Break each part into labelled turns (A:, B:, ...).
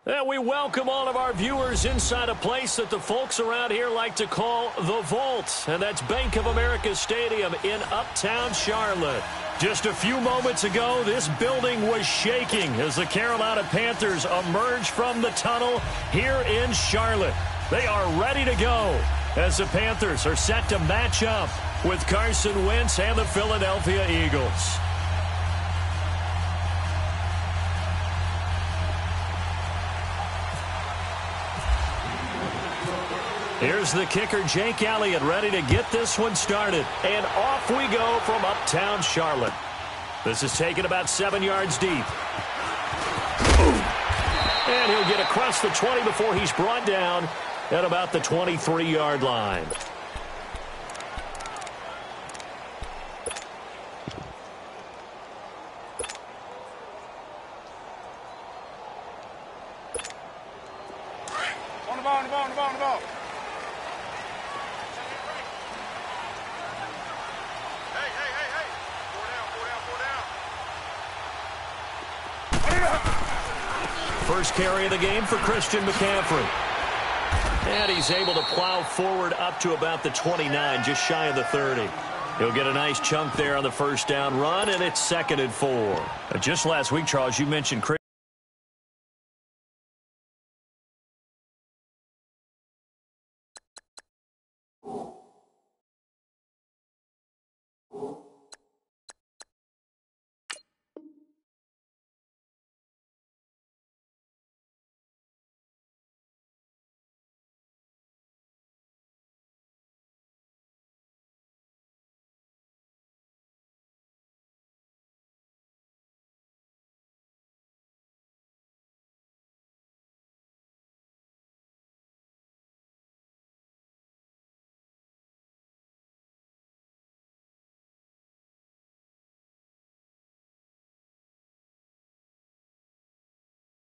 A: And we welcome all of our viewers inside a place that the folks around here like to call the Vault. And that's Bank of America Stadium in uptown Charlotte. Just a few moments ago, this building was shaking as the Carolina Panthers emerged from the tunnel here in Charlotte. They are ready to go as the Panthers are set to match up with Carson Wentz and the Philadelphia Eagles. Here's the kicker, Jake Elliott, ready to get this one started. And off we go from uptown Charlotte. This is taken about 7 yards deep. And he'll get across the 20 before he's brought down at about the 23-yard line.
B: On the ball.
A: First carry of the game for Christian McCaffrey. And he's able to plow forward up to about the 29, just shy of the 30. He'll get a nice chunk there on the first down run, and it's 2nd and 4. Just last week, Charles, you mentioned Chris.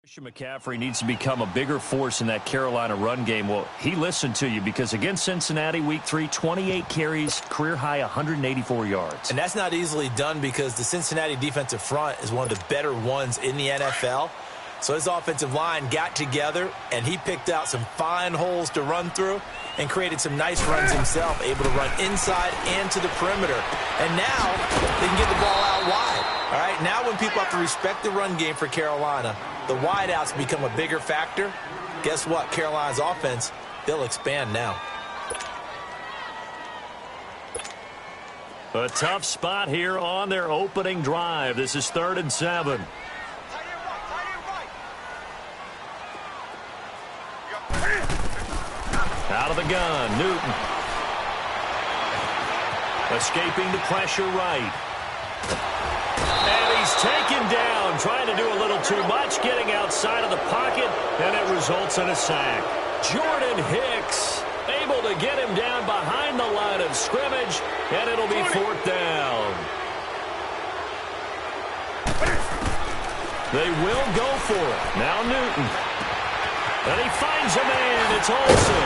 A: Christian McCaffrey needs to become a bigger force in that Carolina run game. Well, he listened to you because against Cincinnati, Week 3, 28 carries, career-high 184 yards.
C: And that's not easily done because the Cincinnati defensive front is one of the better ones in the NFL. So his offensive line got together, and he picked out some fine holes to run through and created some nice runs himself, able to run inside and to the perimeter. And now they can get the ball out wide. All right, now when people have to respect the run game for Carolina, the wideouts become a bigger factor. Guess what? Carolina's offense, they'll expand now.
A: A tough spot here on their opening drive. This is 3rd and 7. Out of the gun, Newton. Escaping the pressure right. And he's taken down, trying to do a little too much, getting outside of the pocket, and it results in a sack. Jordan Hicks able to get him down behind the line of scrimmage, and it'll be 4th down. They will go for it. Now Newton. And he finds a man. It's Olsen.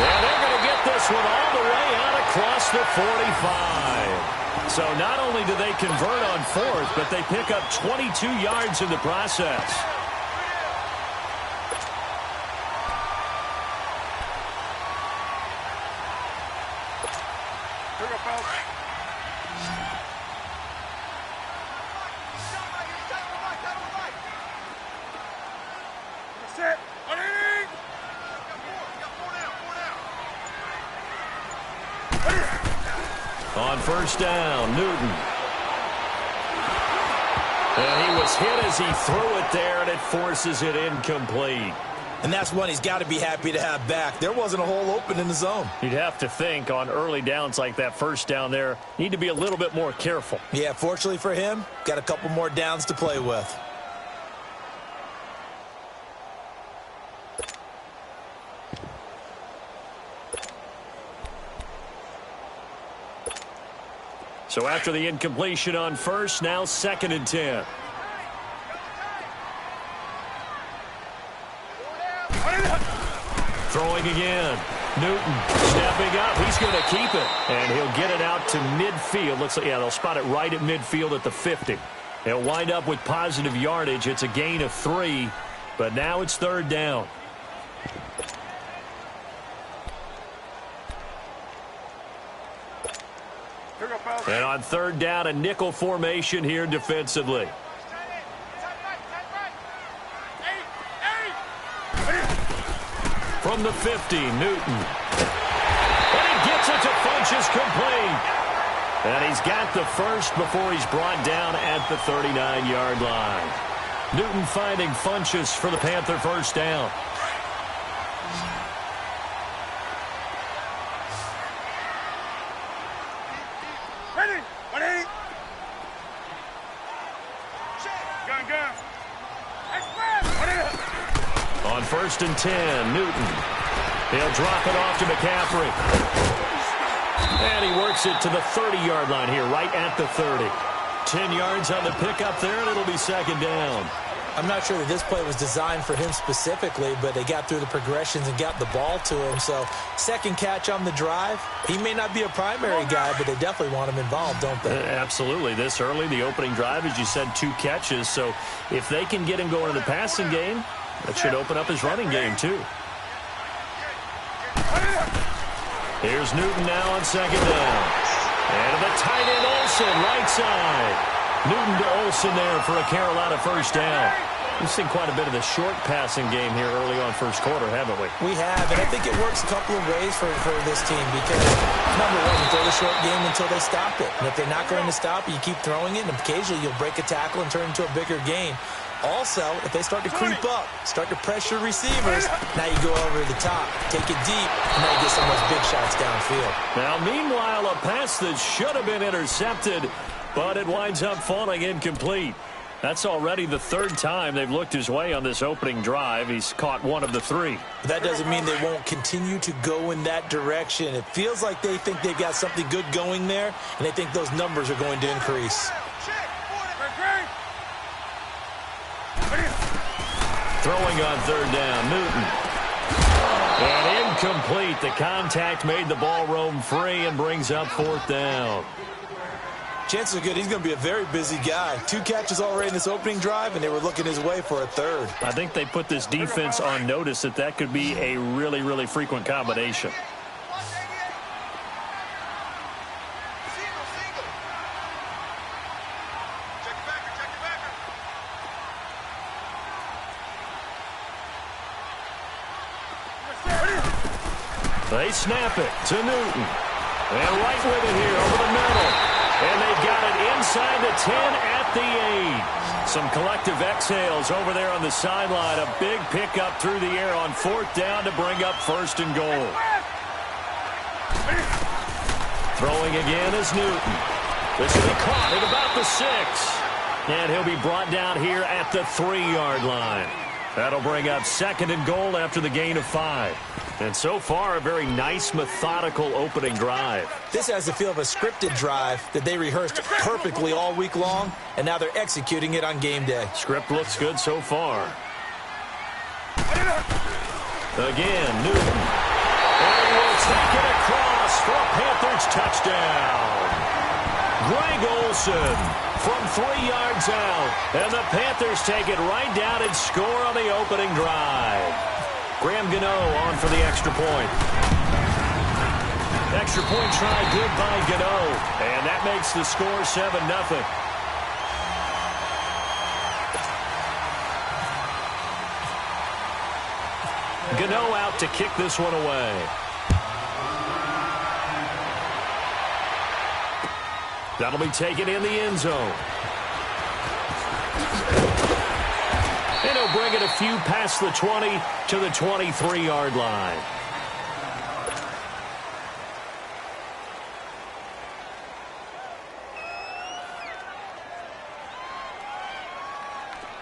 A: And they're going to get this one all the way out across the 45. So not only do they convert on 4th, but they pick up 22 yards in the process.
B: Here we go, fellas. Set.
A: On first down, Newton. And he was hit as he threw it there, and it forces it incomplete.
C: And that's one he's got to be happy to have back. There wasn't a hole open in the zone.
A: You'd have to think on early downs like that first down there, need to be a little bit more careful.
C: Yeah, fortunately for him, got a couple more downs to play with.
A: So after the incompletion on first, now 2nd and 10. Throwing again. Newton stepping up. He's going to keep it. And he'll get it out to midfield. Looks like, yeah, they'll spot it right at midfield at the 50. They'll wind up with positive yardage. It's a gain of 3. But now it's third down. And on third down, a nickel formation here defensively. From the 50, Newton. And he gets it to Funchess complete. And he's got the first before he's brought down at the 39-yard line. Newton finding Funchess for the Panther first down. On first and 10, Newton. He'll drop it off to McCaffrey. And he works it to the 30-yard line here, right at the 30. 10 yards on the pickup there, and it'll be second down.
C: I'm not sure that this play was designed for him specifically, but they got through the progressions and got the ball to him. So second catch on the drive. He may not be a primary guy, but they definitely want him involved, don't they?
A: Absolutely. This early, the opening drive, as you said, 2 catches. So if they can get him going in the passing game, that should open up his running game, too. Here's Newton now on second down. And the tight end Olsen, right side. Newton to Olsen there for a Carolina first down. We've seen quite a bit of the short passing game here early on first quarter, haven't we?
C: We have, and I think it works a couple of ways for this team because, number one, you throw the short game until they stop it. And if they're not going to stop it, you keep throwing it, and occasionally you'll break a tackle and turn it into a bigger game. Also, if they start to creep up, start to pressure receivers, now you go over the top, take it deep, and now you get some of those big shots downfield.
A: Now, meanwhile, a pass that should have been intercepted, but it winds up falling incomplete. That's already the third time they've looked his way on this opening drive. He's caught one of the 3.
C: But that doesn't mean they won't continue to go in that direction. It feels like they think they've got something good going there, and they think those numbers are going to increase.
A: Throwing on third down, Newton. And incomplete. The contact made the ball roam free and brings up fourth down.
C: Chances are good he's going to be a very busy guy. 2 catches already in this opening drive, and they were looking his way for a third.
A: I think they put this defense on notice that could be a really, really frequent combination. They snap it to Newton. And right with it here over the middle. And they've got it inside the 10 at the 8. Some collective exhales over there on the sideline. A big pickup through the air on fourth down to bring up first and goal. Throwing again is Newton. This will be caught at about the 6. And he'll be brought down here at the 3-yard line. That'll bring up second and goal after the gain of 5. And so far, a very nice, methodical opening drive.
C: This has the feel of a scripted drive that they rehearsed perfectly all week long, and now they're executing it on game day.
A: Script looks good so far. Again, Newton. And he will take it across for a Panthers touchdown. Greg Olsen from 3 yards out. And the Panthers take it right down and score on the opening drive. Graham Gano on for the extra point. Extra point try good by Gano. And that makes the score 7-0. Gano out to kick this one away. That'll be taken in the end zone. And he'll bring it a few past the 20 to the 23-yard line.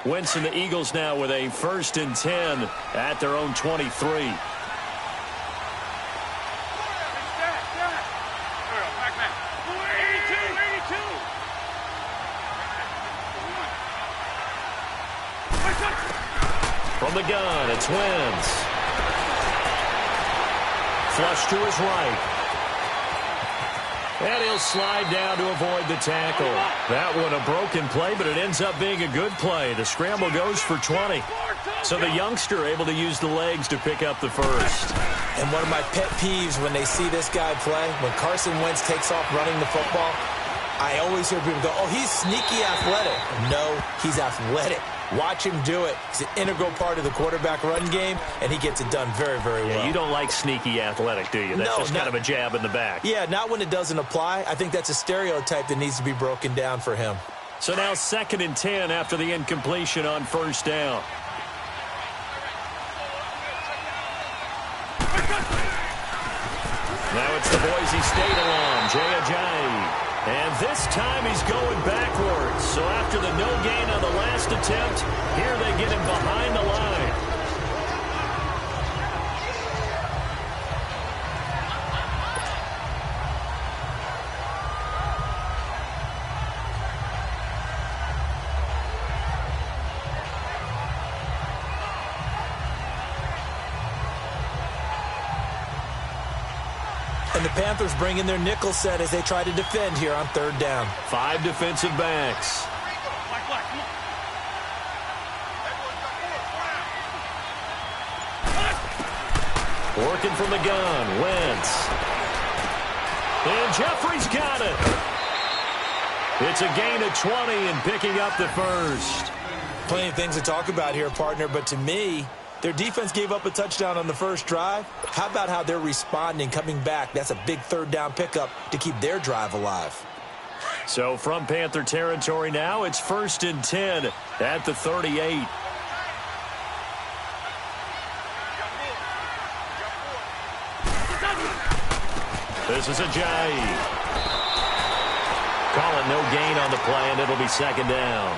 A: Wentz and the Eagles now with a first and 10 at their own 23. From the gun, it's Wentz. Flush to his right. And he'll slide down to avoid the tackle. That one a broken play, but it ends up being a good play. The scramble goes for 20. So the youngster able to use the legs to pick up the first.
C: And one of my pet peeves when they see this guy play, when Carson Wentz takes off running the football, I always hear people go, oh, he's sneaky athletic. No, he's athletic. Watch him do it. He's an integral part of the quarterback run game, and he gets it done very, very well.
A: Yeah, you don't like sneaky athletic, do you? That's just kind of a jab in the back.
C: Yeah, not when it doesn't apply. I think that's a stereotype that needs to be broken down for him.
A: So now 2nd and 10 after the incompletion on first down. Now it's the Boise State alum, Jay Ajayi. And this time he's going backwards. So after the no gain on the last attempt, here they get him behind the line.
C: And the Panthers bring in their nickel set as they try to defend here on 3rd down.
A: 5 defensive backs. Working from the gun, Wentz. And Jeffrey's got it. It's a gain of 20 and picking up the first.
C: Plenty of things to talk about here, partner, but to me, their defense gave up a touchdown on the first drive. How about how they're responding, coming back? That's a big 3rd down pickup to keep their drive alive.
A: So from Panther territory now, it's 1st and 10 at the 38. This is Ajayi. Call it no gain on the play, and it'll be 2nd down.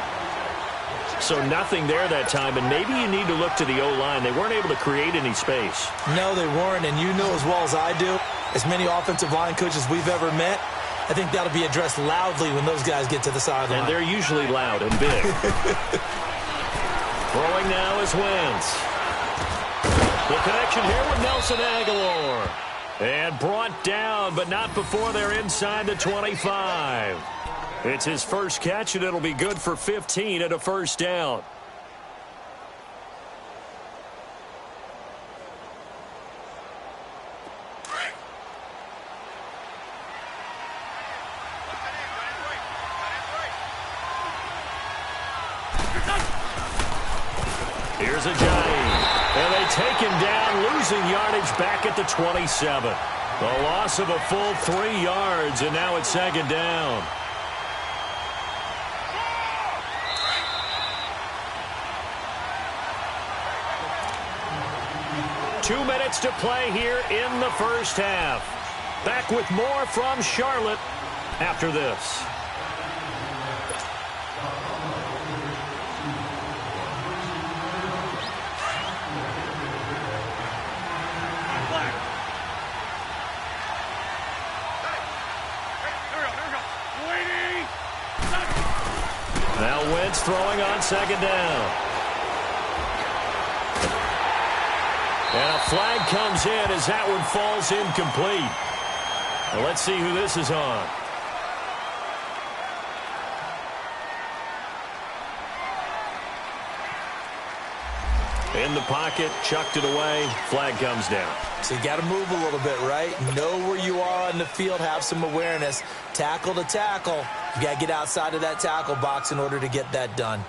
A: So nothing there that time, and maybe you need to look to the O-line. They weren't able to create any space.
C: No, they weren't, and you know as well as I do, as many offensive line coaches we've ever met, I think that'll be addressed loudly when those guys get to the sideline.
A: And they're usually loud and big. Throwing now is Wentz. The connection here with Nelson Aguilar. And brought down, but not before they're inside the 25. It's his first catch, and it'll be good for 15 at a 1st down. Here's Ajayi. And they take him down, losing yardage back at the 27. A loss of a full 3 yards, and now it's 2nd down. Two minutes to play here in the first half. Back with more from Charlotte after this. Now Wentz throwing on 2nd down. And a flag comes in as that one falls incomplete. Well, let's see who this is on. In the pocket, chucked it away, flag comes down.
C: So you got to move a little bit, right? Know where you are on the field, have some awareness. Tackle to tackle. You got to get outside of that tackle box in order to get that done.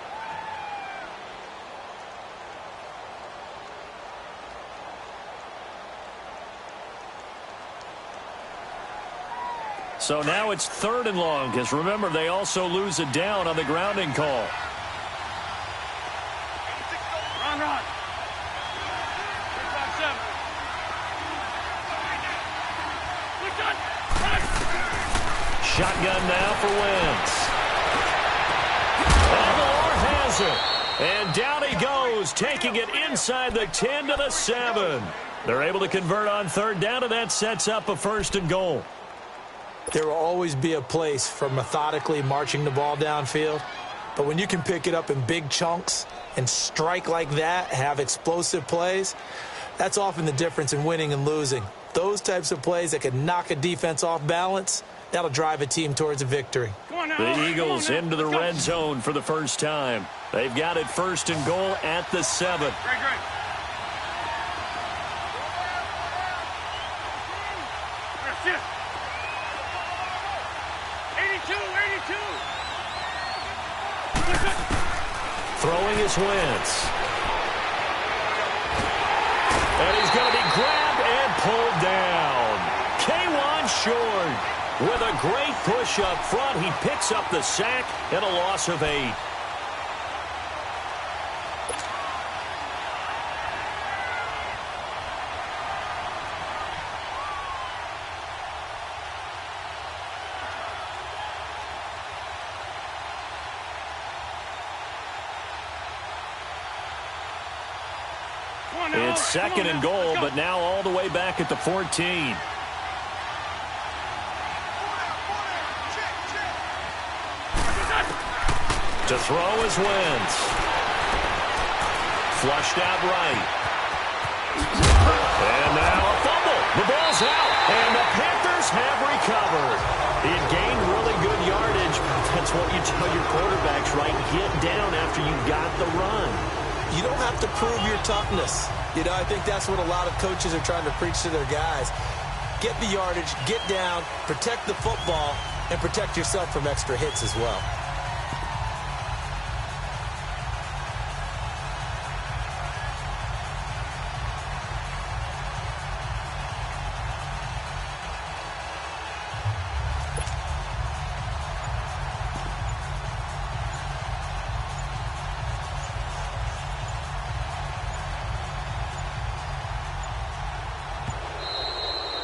A: So now it's 3rd and long, because remember, they also lose a down on the grounding call.
B: Run.
A: Shotgun now for Wentz. Aguilar has it. And down he goes, taking it inside the 10 to the 7. They're able to convert on 3rd down, and that sets up a 1st and goal.
C: There will always be a place for methodically marching the ball downfield. But when you can pick it up in big chunks and strike like that, have explosive plays, that's often the difference in winning and losing. Those types of plays that can knock a defense off balance, That'll drive a team towards a victory.
A: The Eagles into the red zone for the first time. They've got it 1st and goal at the 7.
B: Great. 82.
A: Throwing his Wentz. And he's going to be grabbed and pulled down. K1 short. With a great push up front, he picks up the sack and a loss of 8. It's 2nd and goal, but now all the way back at the 14. To throw is Wentz. Flushed out right. And now a fumble. The ball's out. And the Panthers have recovered. It gained really good yardage. That's what you tell your quarterbacks, right? Get down after you got the run.
C: You don't have to prove your toughness. You know, I think that's what a lot of coaches are trying to preach to their guys. Get the yardage, get down, protect the football, and protect yourself from extra hits as well.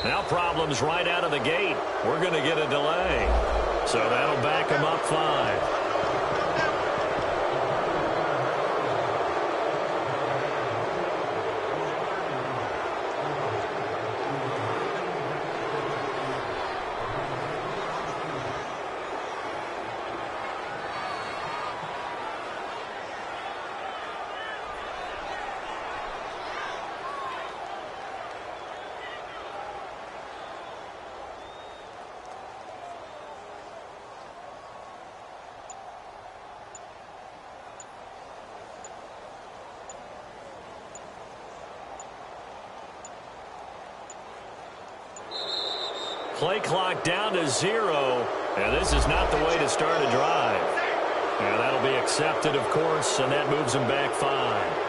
A: Now problems right out of the gate. We're going to get a delay. So that'll back them up 5. Play clock down to 0, and this is not the way to start a drive. And that'll be accepted, of course, and that moves them back 5.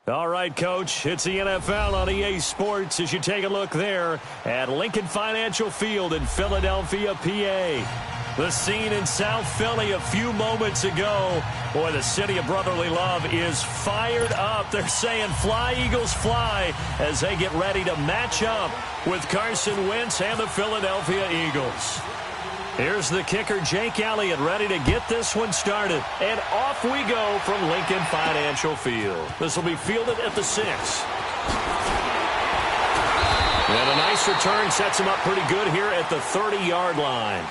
A: All right, Coach, it's the NFL on EA Sports as you take a look there at Lincoln Financial Field in Philadelphia, PA. The scene in South Philly a few moments ago. Boy, the city of brotherly love is fired up. They're saying fly, Eagles, fly as they get ready to match up with Carson Wentz and the Philadelphia Eagles. Here's the kicker, Jake Elliott, ready to get this one started. And off we go from Lincoln Financial Field. This will be fielded at the 6. And a nice return sets him up pretty good here at the 30-yard line.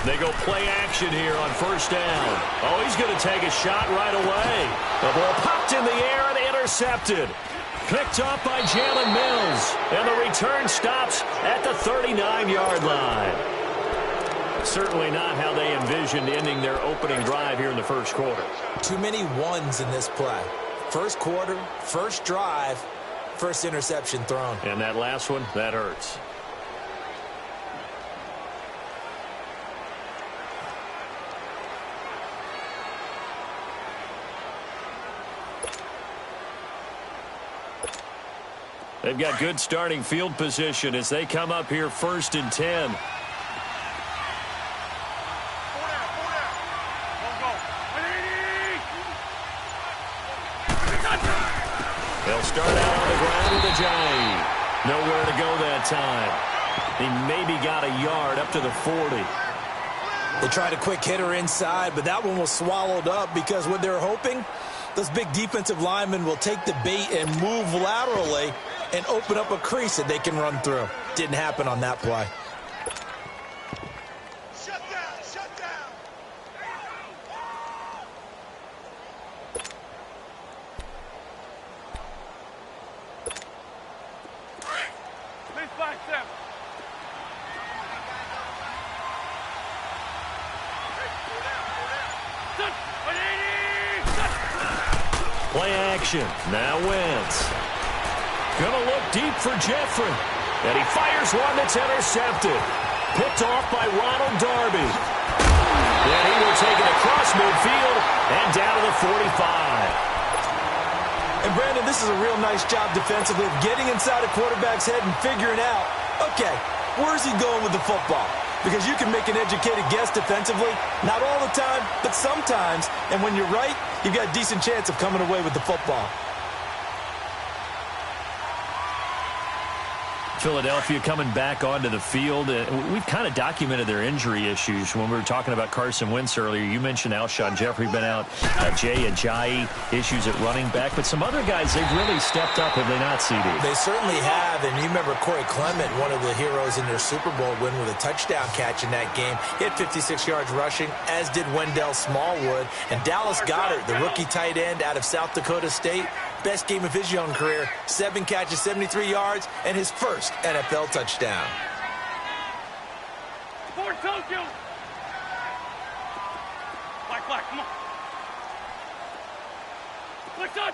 A: They go play action here on first down. Oh, he's going to take a shot right away. The ball popped in the air and intercepted. Picked up by Jalen Mills. And the return stops at the 39-yard line. Certainly not how they envisioned ending their opening drive here in the first quarter.
C: Too many ones in this play. First quarter, first drive, first interception thrown.
A: And that last one, that hurts. They've got good starting field position as they come up here first and 10. They'll start out on the ground with a Ajayi. Nowhere to go that time. He maybe got a yard up to the 40.
C: They tried a quick hitter inside, but that one was swallowed up because what they're hoping, those big defensive linemen will take the bait and move laterally and open up a crease that they can run through. Didn't happen on that play.
B: Shut down, shut down. Please back them.
A: Play action. Now Wentz. Gonna look deep for Jeffrey. And he fires one that's intercepted. Picked off by Ronald Darby. And he will take it across midfield and down to the 45.
C: And Brandon, this is a real nice job defensively of getting inside a quarterback's head and figuring out, okay, where's he going with the football? Because you can make an educated guess defensively, not all the time, but sometimes. And when you're right, you've got a decent chance of coming away with the football.
A: Philadelphia coming back onto the field. We've kind of documented their injury issues when we were talking about Carson Wentz earlier. You mentioned Alshon Jeffrey been out, Jay Ajayi, issues at running back. But some other guys, they've really stepped up, have they not, CD?
C: They certainly have. And you remember Corey Clement, one of the heroes in their Super Bowl win with a touchdown catch in that game. He had 56 yards rushing, as did Wendell Smallwood. And Dallas Goedert, the rookie tight end out of South Dakota State, best game of his young career, 7 catches, 73 yards, and his first NFL touchdown.
B: Ford Tokyo. Black, come on. Click on.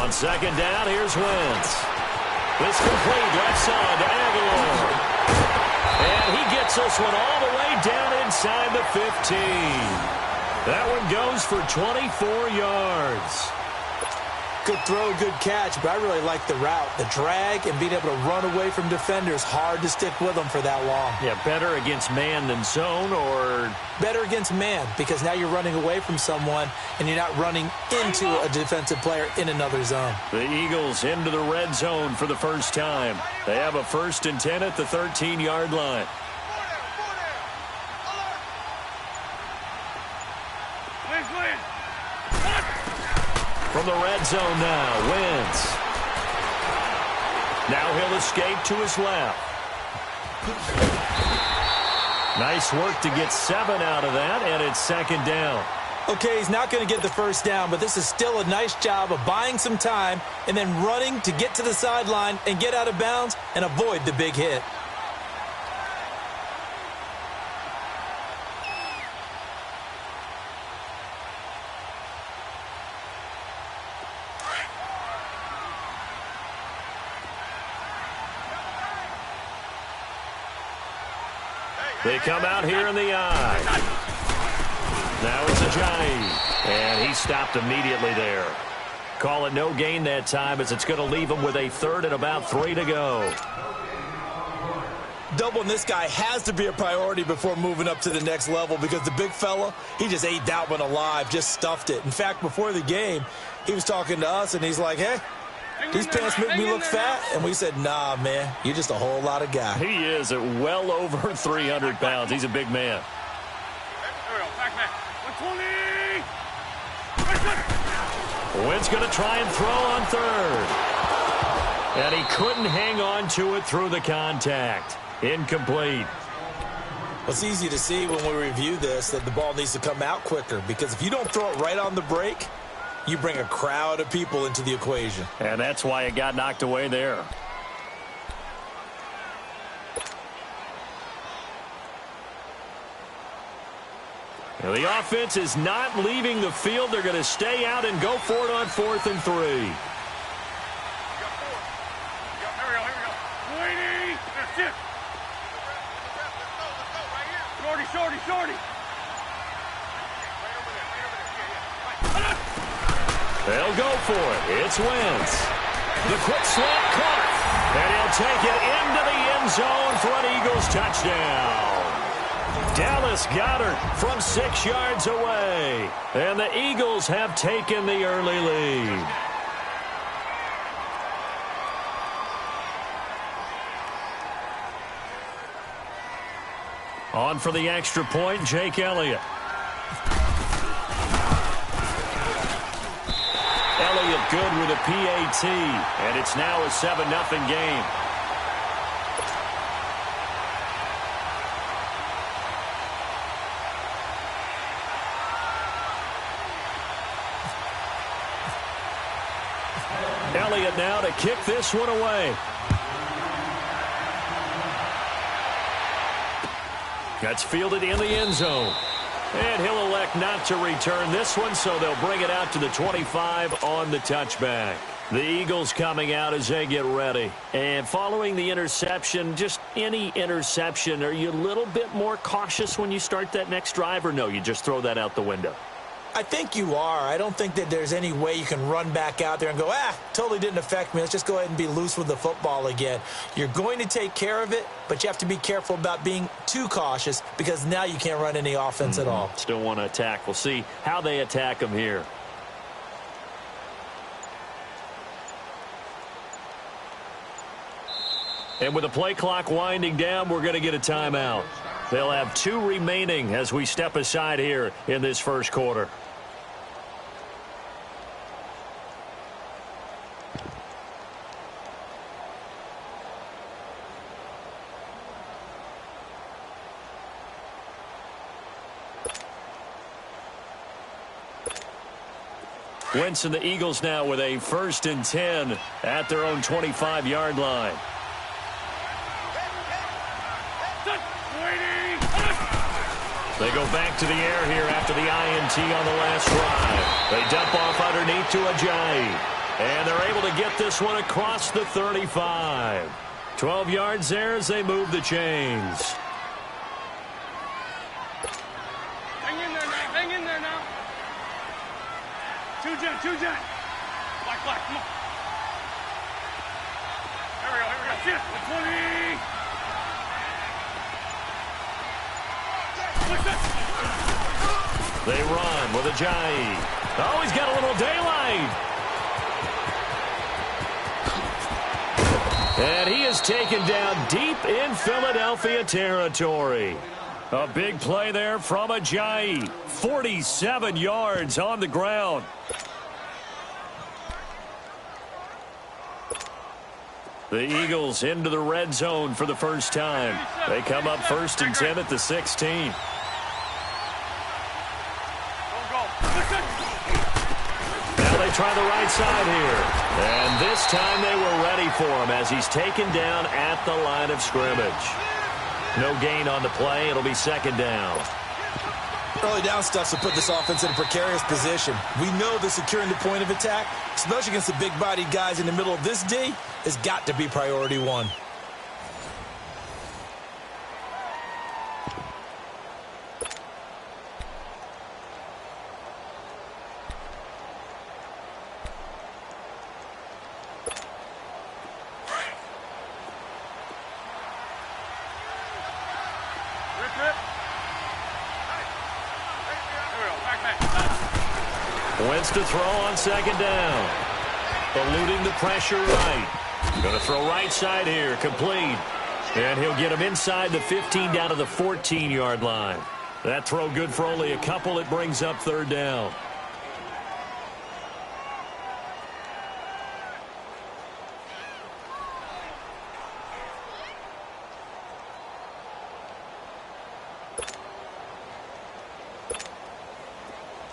A: On second down, here's Wentz. It's complete, left side to Aguilar. And he gets this one all the way down inside the 15. That one goes for 24 yards.
C: Good throw, good catch, but I really like the route. The drag and being able to run away from defenders, hard to stick with them for that long.
A: Yeah, better against man than zone, or?
C: Better against man, because now you're running away from someone and you're not running into a defensive player in another zone.
A: The Eagles into the red zone for the first time. They have a first and 10 at the 13-yard line. From the red zone now, Wentz. Now he'll escape to his left. Nice work to get 7 out of that, and it's second down.
C: Okay, he's not going to get the first down, but this is still a nice job of buying some time and then running to get to the sideline and get out of bounds and avoid the big hit.
A: They come out here in the eye. Now it's Ajayi, and he stopped immediately there. Call it no gain that time as it's going to leave him with a third and about 3 to go.
C: Doubling this guy has to be a priority before moving up to the next level because the big fella, he just ate that one alive, just stuffed it. In fact, before the game, he was talking to us, and he's like, hey, these pants make me look fat. And we said, nah, man, you're just a whole lot of guy.
A: He is at well over 300 pounds. He's a big man.
B: There we go. Back. 120.
A: Wynn's going to try and throw on third. And he couldn't hang on to it through the contact. Incomplete.
C: Well, it's easy to see when we review this that the ball needs to come out quicker because if you don't throw it right on the break, you bring a crowd of people into the equation.
A: And that's why it got knocked away there. Now the offense is not leaving the field. They're going to stay out and go for it on 4th and 3.
B: Here we go. Waiting. That's it. Shorty.
A: They'll go for it. It's Wentz. The quick slant caught. And he'll take it into the end zone for an Eagles touchdown. Dallas Goedert from 6 yards away. And the Eagles have taken the early lead. On for the extra point, Jake Elliott. Elliott good with a PAT, and it's now a 7-0 game. Elliott now to kick this one away. That's fielded in the end zone. And he'll elect not to return this one, so they'll bring it out to the 25 on the touchback. The Eagles coming out as they get ready. And following the interception, just any interception, are you a little bit more cautious when you start that next drive, or no, you just throw that out the window?
C: I think you are. I don't think that there's any way you can run back out there and go, totally didn't affect me. Let's just go ahead and be loose with the football again. You're going to take care of it, but you have to be careful about being too cautious because now you can't run any offense at all.
A: Still want to attack. We'll see how they attack them here. And with the play clock winding down, we're going to get a timeout. They'll have 2 remaining as we step aside here in this first quarter. Wentz and the Eagles now with a 1st and 10 at their own 25-yard line. They go back to the air here after the INT on the last drive. They dump off underneath to Ajayi. And they're able to get this one across the 35. 12 yards there as they move the chains.
B: Hang in there now. Two jet. Black, come on. Here we go. Shit, 20.
A: They run with Ajayi. Oh, he's got a little daylight. And he is taken down deep in Philadelphia territory. A big play there from Ajayi. 47 yards on the ground. The Eagles into the red zone for the first time. They come up 1st and 10 at the 16. Now they try the right side here. And this time they were ready for him as he's taken down at the line of scrimmage. No gain on the play. It'll be 2nd down.
C: Early down stuff to put this offense in a precarious position. We know that securing the point of attack, especially against the big-bodied guys in the middle of this D, has got to be priority 1.
A: Wentz to throw on second down. Eluding the pressure right. Going to throw right side here. Complete. And he'll get him inside the 15 down to the 14-yard line. That throw good for only a couple. It brings up third down.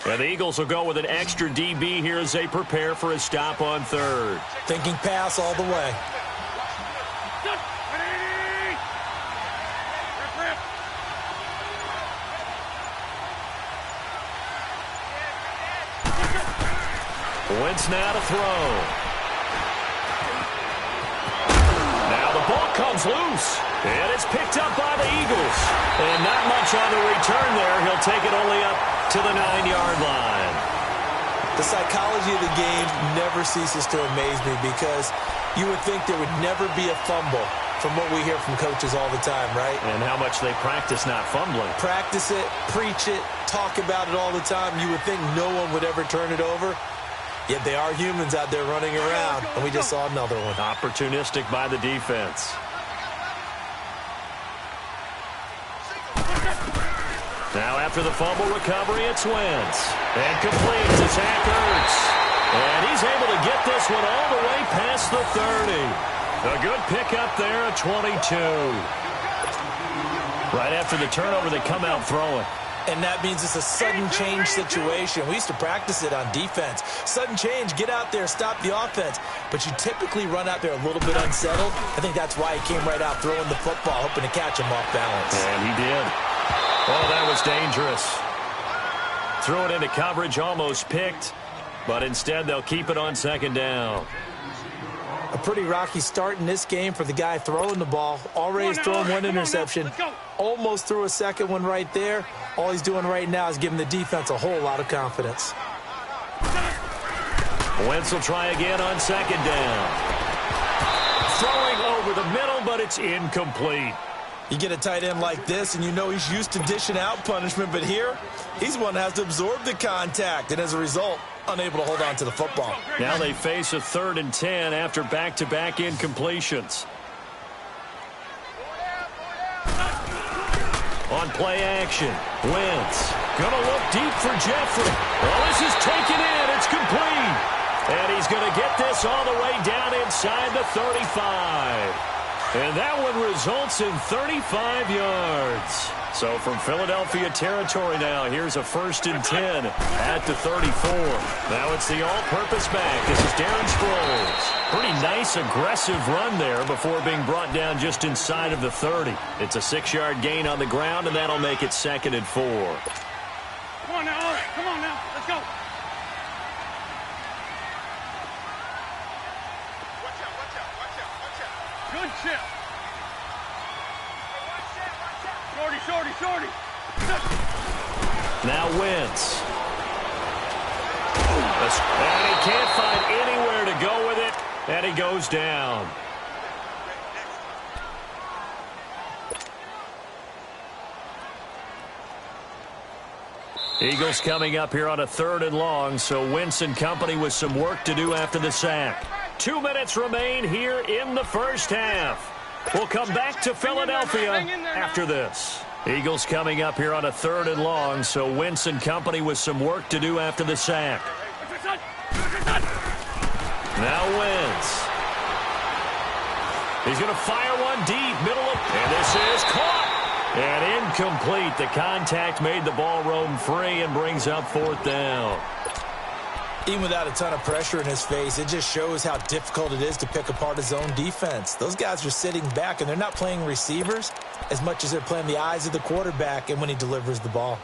A: And the Eagles will go with an extra DB here as they prepare for a stop on third.
C: Thinking pass all the way.
A: Wentz now to throw. Now the ball comes loose. And it's picked up by the Eagles. And not much on the return there. He'll take it only up to the 9-yard line.
C: The psychology of the game never ceases to amaze me because you would think there would never be a fumble from what we hear from coaches all the time, right?
A: And how much they practice not fumbling.
C: Practice it, preach it, talk about it all the time. You would think no one would ever turn it over. Yet they are humans out there running around, and we just saw another one.
A: Opportunistic by the defense. Now after the fumble recovery, it's Wentz. And complete to Zach Ertz. And he's able to get this one all the way past the 30. A good pickup there at 22. Right after the turnover, they come out throwing.
C: And that means it's a sudden change situation. We used to practice it on defense. Sudden change, get out there, stop the offense. But you typically run out there a little bit unsettled. I think that's why he came right out throwing the football, hoping to catch him off balance.
A: And he did. Oh, that was dangerous. Threw it into coverage, almost picked. But instead, they'll keep it on second down.
C: A pretty rocky start in this game for the guy throwing the ball. Already has thrown one interception. Almost threw a second one right there. All he's doing right now is giving the defense a whole lot of confidence.
A: Wentz will try again on second down. Throwing over the middle, but it's incomplete.
C: You get a tight end like this, and you know he's used to dishing out punishment, but here, he's one that has to absorb the contact, and as a result, unable to hold on to the football.
A: Now they face a 3rd and 10 after back-to-back incompletions. On play action, Wentz gonna look deep for Jeffrey. Well, this is taken in. It's complete. And he's gonna get this all the way down inside the 35. And that one results in 35 yards. So from Philadelphia territory now, here's a 1st and 10 at the 34. Now it's the all-purpose back. This is Darren Sproles. Pretty nice, aggressive run there before being brought down just inside of the 30. It's a 6-yard gain on the ground, and that'll make it 2nd and 4.
B: Come on now, all right. Come on now. Let's go. Good chip. Shorty.
A: Now Wentz. And he can't find anywhere to go with it, and he goes down. Eagles coming up here on a 3rd and long, so Wentz and company with some work to do after the sack. 2 minutes remain here in the first half. We'll come back to Philadelphia after this. Eagles coming up here on a 3rd and long, so Wentz and company with some work to do after the sack. Now Wentz. He's going to fire one deep, middle of, and this is caught. And incomplete. The contact made the ball roam free and brings up 4th down.
C: Even without a ton of pressure in his face, it just shows how difficult it is to pick apart his own defense. Those guys are sitting back, and they're not playing receivers as much as they're playing the eyes of the quarterback and when he delivers the ball.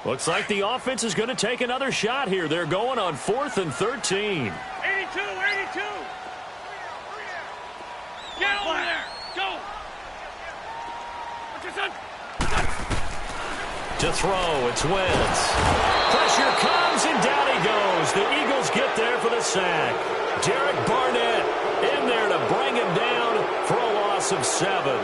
A: Looks like the offense is going to take another shot here. They're going on 4th and 13.
B: 82. Get over there. Go.
A: To throw, it's Wentz. Pressure comes, and down he goes. The Eagles get there for the sack. Derek Barnett in there to bring him down for a loss of 7.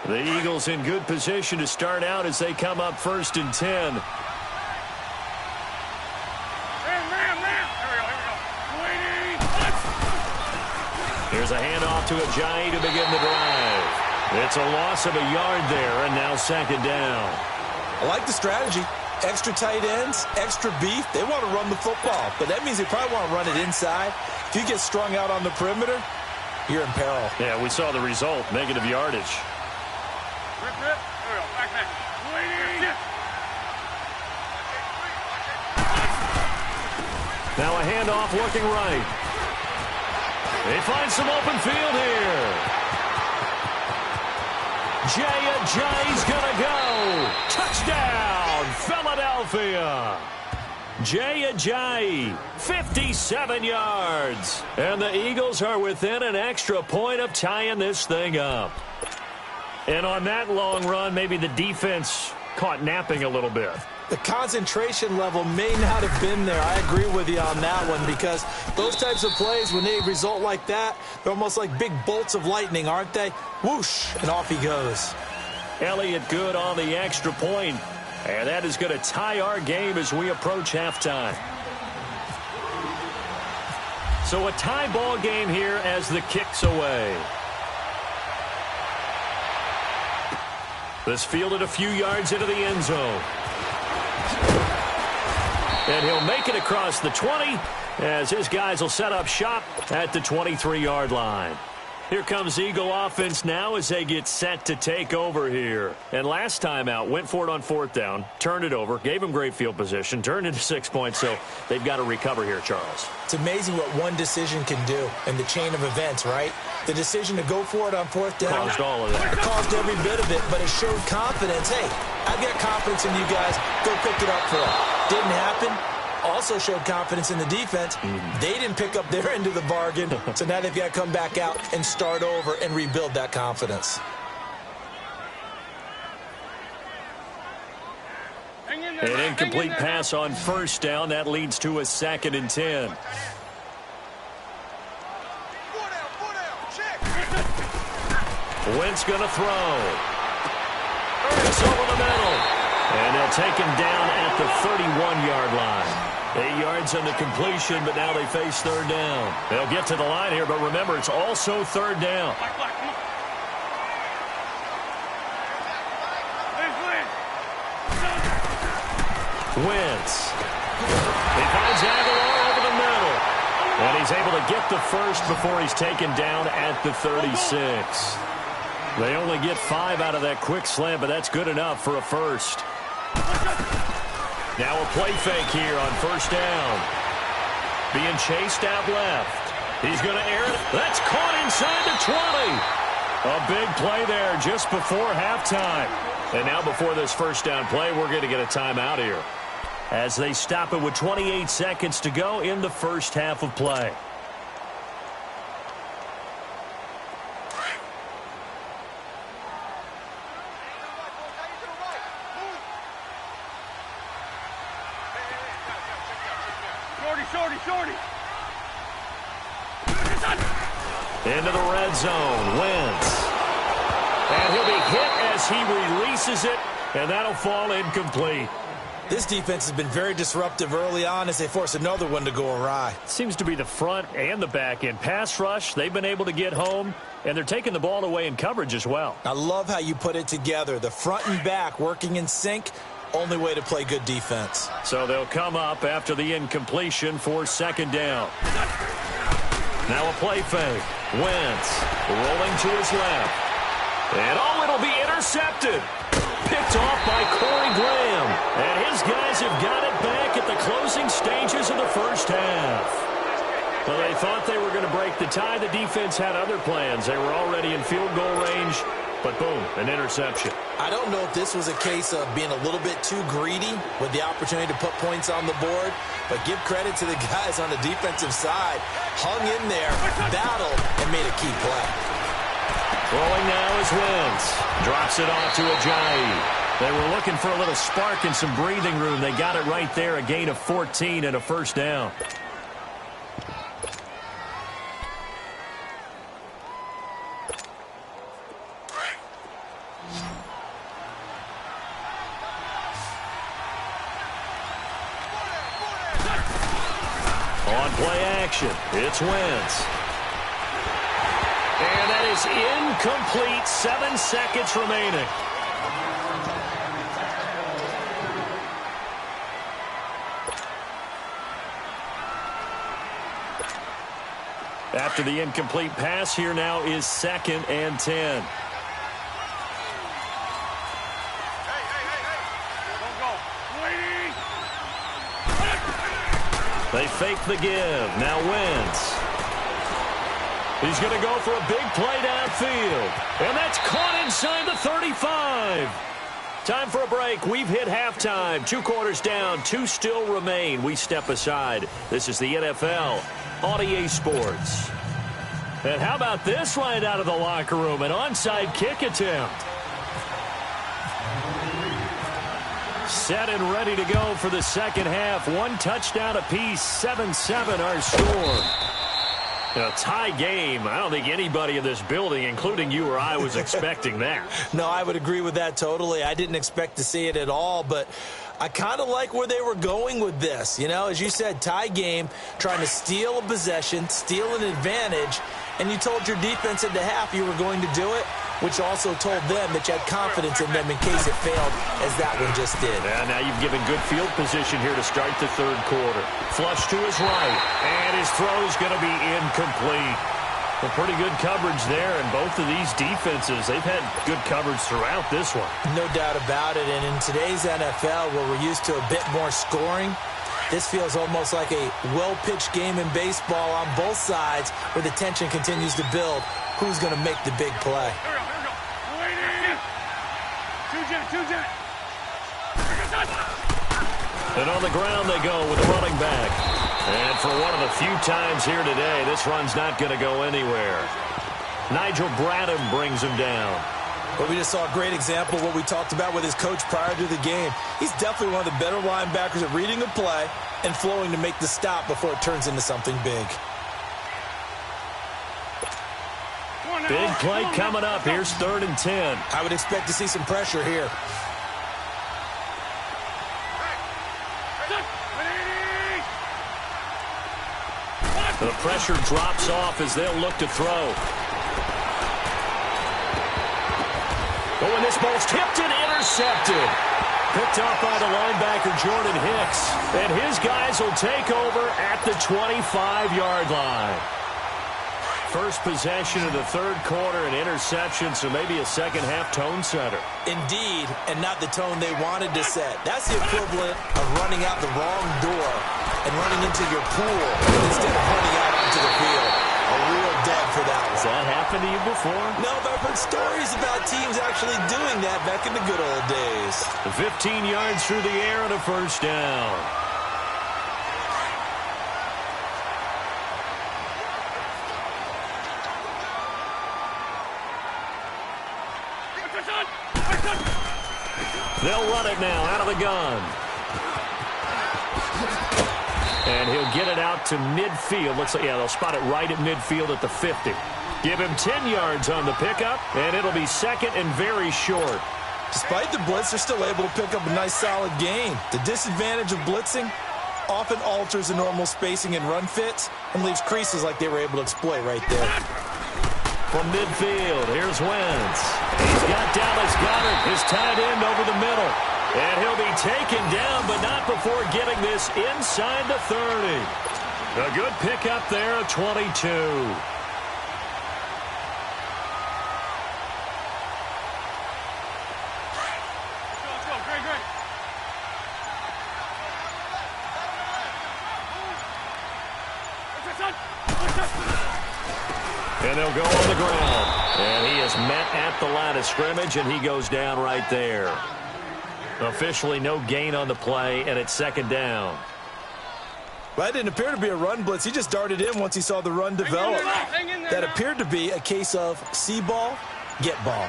A: The Eagles in good position to start out as they come up 1st and 10. Here's a handoff to Ajayi to begin the drive. It's a loss of a yard there, and now 2nd down.
C: I like the strategy. Extra tight ends, extra beef. They want to run the football, but that means they probably want to run it inside. If you get strung out on the perimeter, you're in peril.
A: Yeah, we saw the result, negative yardage. Now a handoff looking right. They find some open field here. Ajayi's going to go. Touchdown, Philadelphia. Ajayi, 57 yards. And the Eagles are within an extra point of tying this thing up. And on that long run, maybe the defense caught napping a little bit.
C: The concentration level may not have been there. I agree with you on that one, because those types of plays, when they result like that, they're almost like big bolts of lightning, aren't they? Whoosh, and off he goes.
A: Elliott good on the extra point. And that is going to tie our game as we approach halftime. So a tie ball game here as the kick's away. This fielded a few yards into the end zone. And he'll make it across the 20 as his guys will set up shop at the 23-yard line. Here comes Eagle offense now as they get set to take over here. And last time out, went for it on 4th down, turned it over, gave them great field position, turned into 6 points, so they've got to recover here, Charles.
C: It's amazing what one decision can do in the chain of events, right? The decision to go for it on 4th down
A: caused all of that.
C: It caused every bit of it, but it showed confidence. Hey, I've got confidence in you guys. Go pick it up for them. Didn't happen. Also showed confidence in the defense. They didn't pick up their end of the bargain, so now they've got to come back out and start over and rebuild that confidence.
A: An incomplete pass on 1st down. That leads to a 2nd and 10. Wentz going to throw. It's over the middle. And they'll take him down at the 31-yard line. 8 yards on the completion, but now they face 3rd down. They'll get to the line here, but remember, it's also 3rd down. Wentz. He finds Aguilar over the middle. And he's able to get the first before he's taken down at the 36. They only get 5 out of that quick slant, but that's good enough for a first. Now a play fake here on 1st down. Being chased out left. He's going to air it. That's caught inside the 20. A big play there just before halftime. And now before this 1st down play, we're going to get a timeout here, as they stop it with 28 seconds to go in the first half of play.
B: Shorty.
A: Into the red zone. Wentz. And he'll be hit as he releases it, and that'll fall incomplete.
C: This defense has been very disruptive early on as they force another one to go awry.
A: Seems to be the front and the back end. Pass rush, they've been able to get home, and they're taking the ball away in coverage as well.
C: I love how you put it together. The front and back working in sync. Only way to play good defense.
A: So they'll come up after the incompletion for 2nd down. Now a play fake. Wentz rolling to his left. And it'll be intercepted. Picked off by Corey Graham. And his guys have got it back at the closing stages of the first half. Well, they thought they were going to break the tie. The defense had other plans. They were already in field goal range. But boom, an interception.
C: I don't know if this was a case of being a little bit too greedy with the opportunity to put points on the board, but give credit to the guys on the defensive side. Hung in there, battled, and made a key play.
A: Rolling now is Wentz. Drops it off to Ajayi. They were looking for a little spark and some breathing room. They got it right there, a gain of 14 and a 1st down. play action. It's Wentz. And that is incomplete. 7 seconds remaining. After the incomplete pass, here now is 2nd and 10. They fake the give. Now Wentz. He's going to go for a big play downfield. And that's caught inside the 35. Time for a break. We've hit halftime. 2 quarters down. 2 still remain. We step aside. This is the NFL on EA Sports. And how about this right out of the locker room? An onside kick attempt. Set and ready to go for the second half. 1 touchdown apiece. 7-7 our score. A tie game. I don't think anybody in this building, including you or I, was expecting that.
C: No, I would agree with that totally. I didn't expect to see it at all, but I kind of like where they were going with this. You know, as you said, tie game, trying to steal a possession, steal an advantage, and you told your defense at the half you were going to do it, which also told them that you had confidence in them in case it failed, as that one just did.
A: And now you've given good field position here to start the 3rd quarter. Flush to his right, and his throw's going to be incomplete. A pretty good coverage there, and both of these defenses, they've had good coverage throughout this one.
C: No doubt about it, and in today's NFL, where we're used to a bit more scoring, this feels almost like a well-pitched game in baseball on both sides, where the tension continues to build. Who's going to make the big play?
A: And on the ground they go with the running back. And for one of the few times here today, this run's not going to go anywhere. Nigel Bradham brings him down.
C: But we just saw a great example of what we talked about with his coach prior to the game. He's definitely one of the better linebackers at reading a play and flowing to make the stop before it turns into something big.
A: Big play coming up. Here's 3rd and 10.
C: I would expect to see some pressure here.
A: The pressure drops off as they'll look to throw. Oh, and this ball's tipped and intercepted. Picked up by the linebacker, Jordan Hicks. And his guys will take over at the 25-yard line. First possession of the 3rd quarter, an interception, so maybe a second-half tone setter.
C: Indeed, and not the tone they wanted to set. That's the equivalent of running out the wrong door and running into your pool instead of running out onto the field. A real dub for that one.
A: Has that happened to you before?
C: No, but I've heard stories about teams actually doing that back in the good old days.
A: 15 yards through the air and a 1st down. They'll run it now out of the gun. And he'll get it out to midfield. Looks like, yeah, they'll spot it right at midfield at the 50. Give him 10 yards on the pickup, and it'll be 2nd and very short.
C: Despite the blitz, they're still able to pick up a nice, solid gain. The disadvantage of blitzing often alters the normal spacing and run fits and leaves creases like they were able to exploit right there.
A: From midfield, here's Wentz. He's got Dallas Goedert, his tight end, over the middle. And he'll be taken down, but not before getting this inside the 30. A good pickup there, a 22. And they'll go on the ground. And he is met at the line of scrimmage, and he goes down right there. Officially no gain on the play, and it's 2nd down.
C: Well, that didn't appear to be a run blitz. He just darted in once he saw the run develop. That appeared to be a case of see ball, get ball.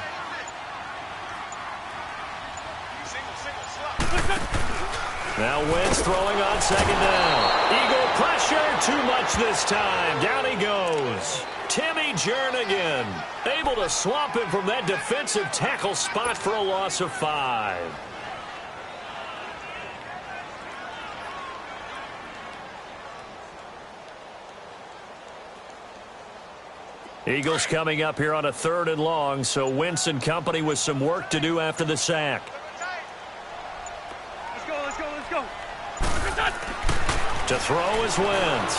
A: Now Wentz throwing on 2nd down. Eagle pressure, too much this time. Down he goes. Timmy Jernigan able to swamp him from that defensive tackle spot for a loss of 5. Eagles coming up here on a 3rd and long, so Wentz and company with some work to do after the sack.
B: Let's go, let's go, let's go.
A: To throw is Wentz.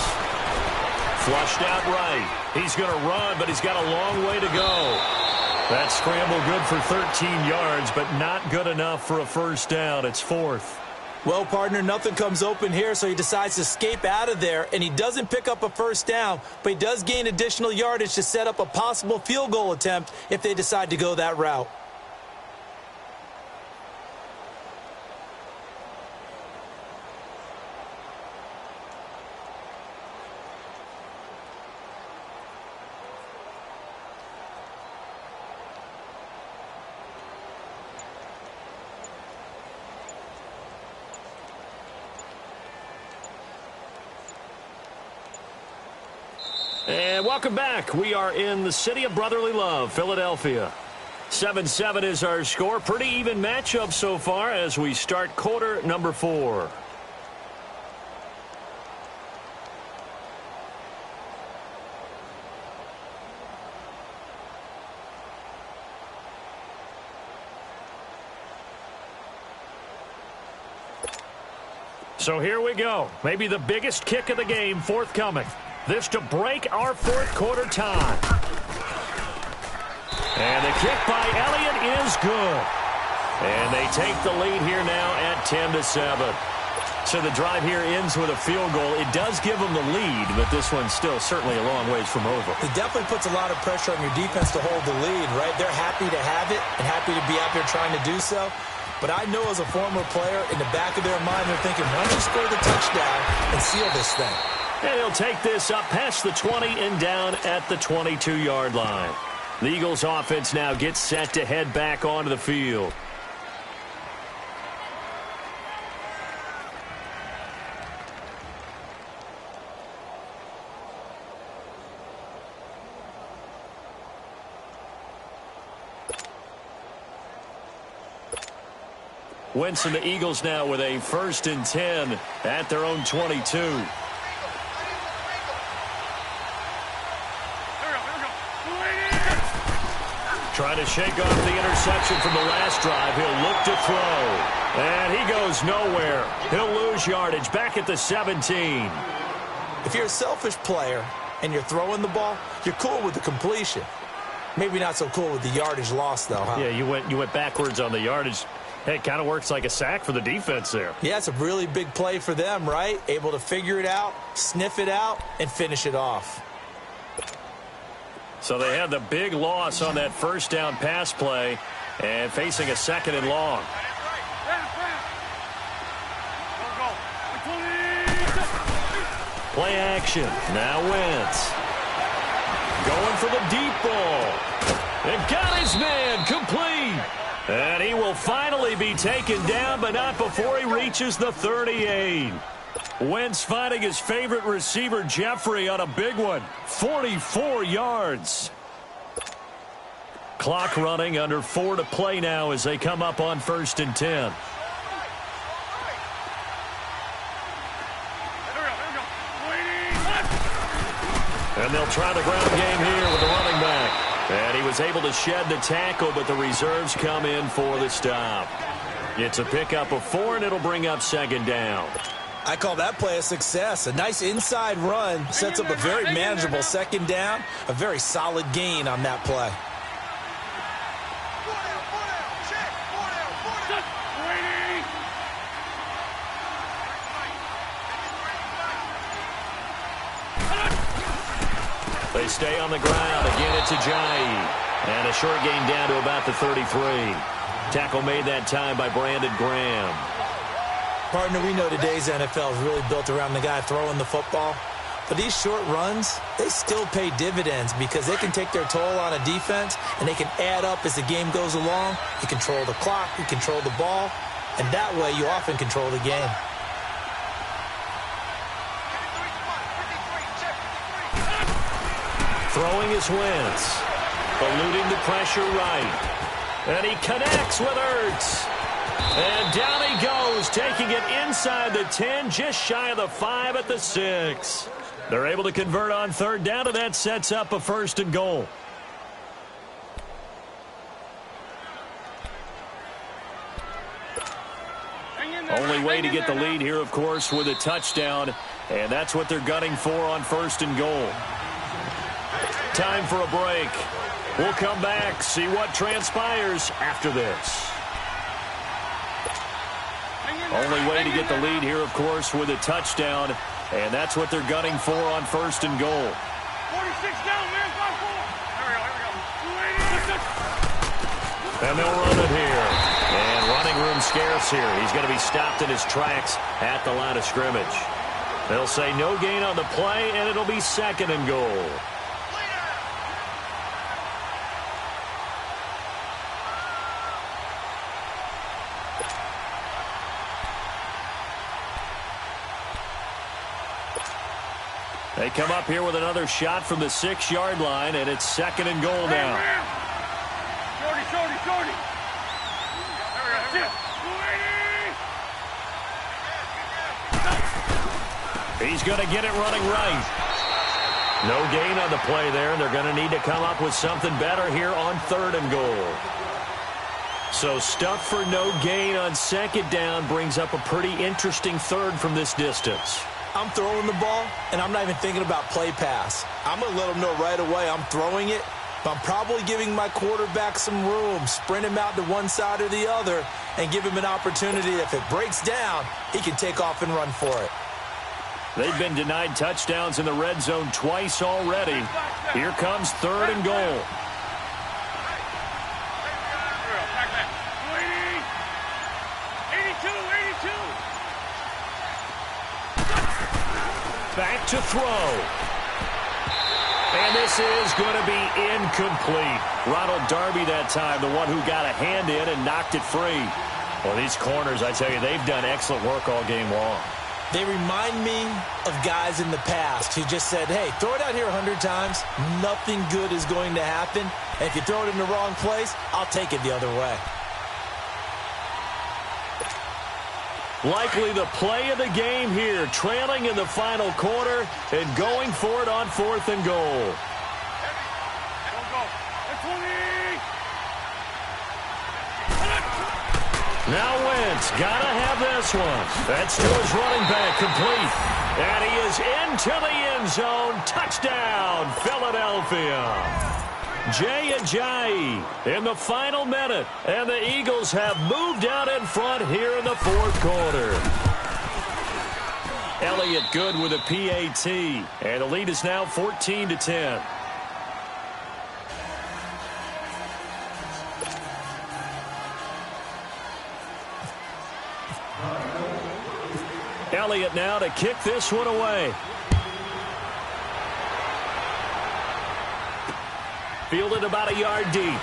A: Flushed out right. He's going to run, but he's got a long way to go. That scramble good for 13 yards, but not good enough for a first down. It's 4th.
C: Well, partner, nothing comes open here, so he decides to escape out of there, and he doesn't pick up a first down, but he does gain additional yardage to set up a possible field goal attempt if they decide to go that route.
A: And welcome back. We are in the city of brotherly love, Philadelphia. 7-7 is our score. Pretty even matchup so far as we start quarter number 4. So here we go. Maybe the biggest kick of the game forthcoming. This to break our 4th quarter tie. And the kick by Elliott is good. And they take the lead here now at 10-7. So the drive here ends with a field goal. It does give them the lead, but this one's still certainly a long ways from over.
C: It definitely puts a lot of pressure on your defense to hold the lead, right? They're happy to have it and happy to be out there trying to do so. But I know as a former player, in the back of their mind, they're thinking, why don't you score the touchdown and seal this thing?
A: And he'll take this up past the 20 and down at the 22-yard line. The Eagles offense now gets set to head back onto the field. Wentz and the Eagles now with a 1st and 10 at their own 22. Trying to shake off the interception from the last drive. He'll look to throw. And he goes nowhere. He'll lose yardage back at the 17.
C: If you're a selfish player and you're throwing the ball, you're cool with the completion. Maybe not so cool with the yardage loss, though, huh?
A: Yeah, you went backwards on the yardage. Hey, it kind of works like a sack for the defense there.
C: Yeah, it's a really big play for them, right? Able to figure it out, sniff it out, and finish it off.
A: So they had the big loss on that first down pass play and facing a 2nd and long. Play action. Now Wentz. Going for the deep ball. And got his man complete. And he will finally be taken down, but not before he reaches the 38. Wentz finding his favorite receiver, Jeffrey, on a big one. 44 yards. Clock running, under 4 to play now as they come up on 1st and 10. And they'll try the ground game here with the running back. And he was able to shed the tackle, but the reserves come in for the stop. It's a pickup of 4, and it'll bring up 2nd down.
C: I call that play a success. A nice inside run sets up a very manageable 2nd down. A very solid gain on that play.
A: They stay on the ground. Again, it's Ajayi. And a short gain down to about the 33. Tackle made that time by Brandon Graham.
C: Partner, we know today's NFL is really built around the guy throwing the football. But these short runs, they still pay dividends because they can take their toll on a defense and they can add up as the game goes along. You control the clock, you control the ball, and that way you often control the game.
A: Throwing his Wentz. Eluding the pressure right. And he connects with Ertz. And down he goes, taking it inside the 10, just shy of the 5 at the 6. They're able to convert on third down, and that sets up a 1st and goal. Only way to get the lead here, of course, with a touchdown, and that's what they're gunning for on 1st and goal. Time for a break. We'll come back, see what transpires after this. Only way to get the lead here, of course, with a touchdown, and that's what they're gunning for on 1st and goal.
B: 46 down, man. 5-4. Here we go.
A: And they'll run it here. And running room scarce here. He's going to be stopped in his tracks at the line of scrimmage. They'll say no gain on the play, and it'll be 2nd and goal. They come up here with another shot from the 6-yard line, and it's 2nd and goal now.
B: Shorty.
A: He's going to get it running right. No gain on the play there, and they're going to need to come up with something better here on 3rd and goal. So stuff for no gain on 2nd down brings up a pretty interesting 3rd from this distance.
C: I'm throwing the ball, and I'm not even thinking about play pass. I'm going to let them know right away I'm throwing it, but I'm probably giving my quarterback some room, sprint him out to one side or the other, and give him an opportunity. If it breaks down, he can take off and run for it.
A: They've been denied touchdowns in the red zone twice already. Here comes 3rd and goal. Back to throw. And this is going to be incomplete. Ronald Darby that time, the one who got a hand in and knocked it free. Well, these corners, I tell you, they've done excellent work all game long.
C: They remind me of guys in the past who just said, hey, throw it out here 100 times. Nothing good is going to happen. And if you throw it in the wrong place, I'll take it the other way.
A: Likely the play of the game here, trailing in the final quarter and going for it on 4th and goal. Now Wentz, gotta have this one. That's to his running back, complete. And he is into the end zone. Touchdown, Philadelphia. Jay Ajayi in the final minute, and the Eagles have moved out in front here in the 4th quarter. Elliott good with a PAT, and the lead is now 14-10. Elliott now to kick this one away. Fielded about a yard deep.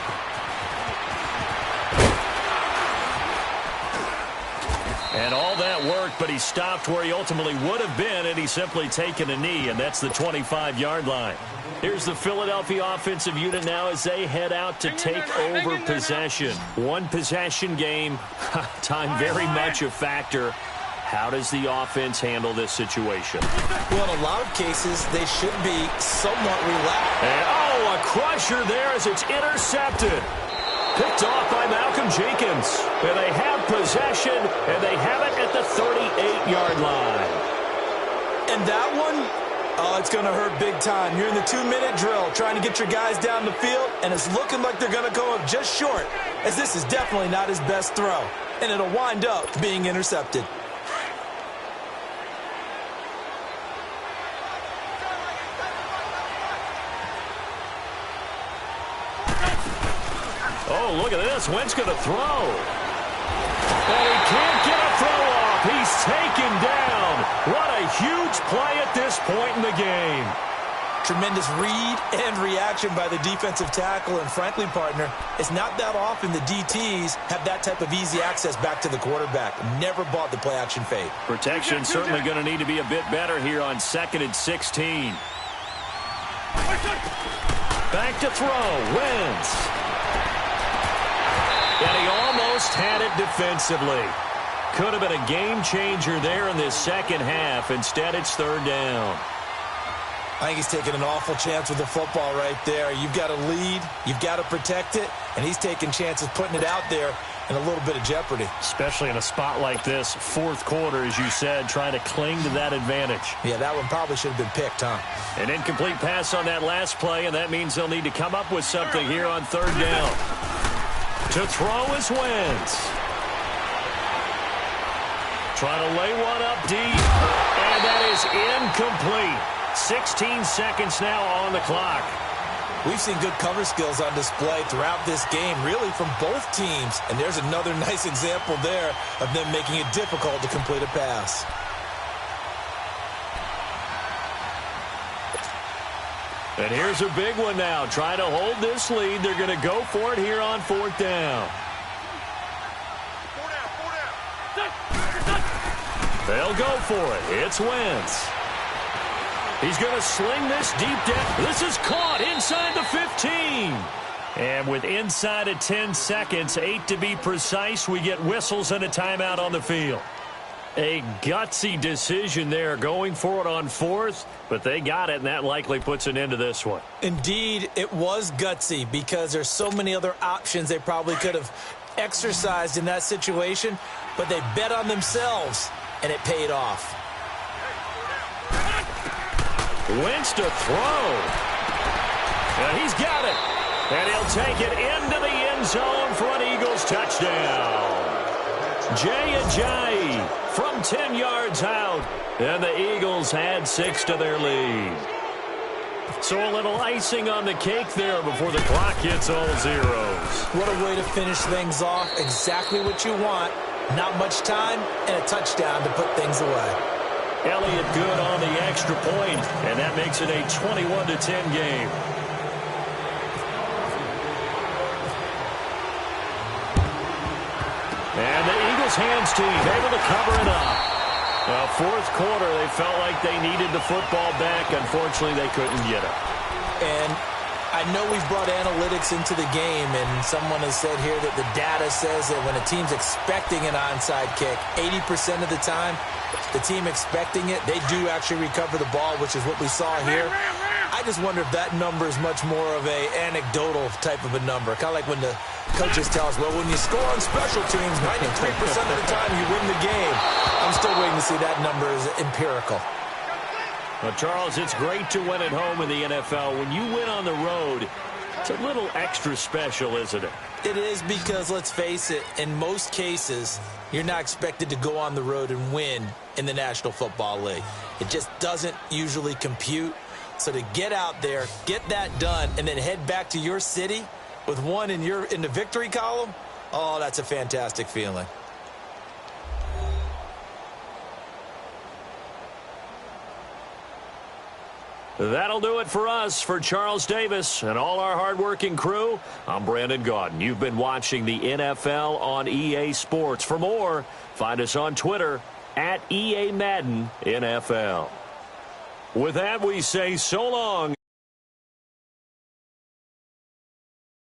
A: And all that work, but he stopped where he ultimately would have been, and he's simply taken a knee, and that's the 25-yard line. Here's the Philadelphia offensive unit now as they head out to take over possession. One possession game, time very much a factor. How does the offense handle this situation?
C: Well, in a lot of cases, they should be somewhat relaxed.
A: And, a crusher there as it's intercepted. Picked off by Malcolm Jenkins. And they have possession, and they have it at the 38-yard line.
C: And that one, it's going to hurt big time. You're in the 2-minute drill trying to get your guys down the field, and it's looking like they're going to go up just short, as this is definitely not his best throw. And it'll wind up being intercepted.
A: Oh, look at this. Wentz going to throw. And he can't get a throw off. He's taken down. What a huge play at this point in the game.
C: Tremendous read and reaction by the defensive tackle. And frankly, partner, it's not that often the DTs have that type of easy access back to the quarterback. Never bought the play-action fade.
A: Protection certainly going to need to be a bit better here on 2nd and 16. Back to throw. Wentz. And he almost had it defensively. Could have been a game changer there in this second half. Instead, it's 3rd down.
C: I think he's taking an awful chance with the football right there. You've got to lead, you've got to protect it, and he's taking chances putting it out there in a little bit of jeopardy.
A: Especially in a spot like this, fourth quarter, as you said, trying to cling to that advantage.
C: Yeah, that one probably should have been picked, huh?
A: An incomplete pass on that last play, and that means they'll need to come up with something here on third down. To throw is Wentz. Trying to lay one up deep, and that is incomplete. 16 seconds now on the clock.
C: We've seen good cover skills on display throughout this game, really from both teams. And there's another nice example there of them making it difficult to complete a pass.
A: And here's a big one now. Trying to hold this lead. They're going to go for it here on fourth down. They'll go for it. It's Wentz. He's going to sling this deep down. This is caught inside the 15. And with inside of 10 seconds, 8 to be precise, we get whistles and a timeout on the field. A gutsy decision there, going for it on fourth, but they got it, and that likely puts an end to this one.
C: Indeed, it was gutsy because there's so many other options they probably could have exercised in that situation, but they bet on themselves, and it paid off.
A: Wentz to throw. And he's got it. And he'll take it into the end zone for an Eagles touchdown. Jay Ajayi from 10 yards out. And the Eagles add 6 to their lead. So a little icing on the cake there before the clock hits all zeros.
C: What a way to finish things off. Exactly what you want. Not much time and a touchdown to put things away.
A: Elliott good on the extra point, and that makes it a 21-10 game. And the Eagles hands team able to cover it up. Well, fourth quarter, they felt like they needed the football back. Unfortunately, they couldn't get it.
C: And I know we've brought analytics into the game, and someone has said here that the data says that when a team's expecting an onside kick, 80% of the time, the team expecting it, they do actually recover the ball, which is what we saw here. I just wonder if that number is much more of a anecdotal type of a number. Kind of like when the coaches tell us, well, when you score on special teams, 93% of the time you win the game. I'm still waiting to see that number is empirical.
A: Well, Charles, it's great to win at home in the NFL. When you win on the road, it's a little extra special, isn't it?
C: It is because, let's face it, in most cases, you're not expected to go on the road and win in the National Football League. It just doesn't usually compute. So to get out there, get that done, and then head back to your city with one in the victory column, oh, that's a fantastic feeling.
A: That'll do it for us. For Charles Davis and all our hardworking crew, I'm Brandon Gaudin. You've been watching the NFL on EA Sports. For more, find us on Twitter @EA Madden NFL. With that, we say so long.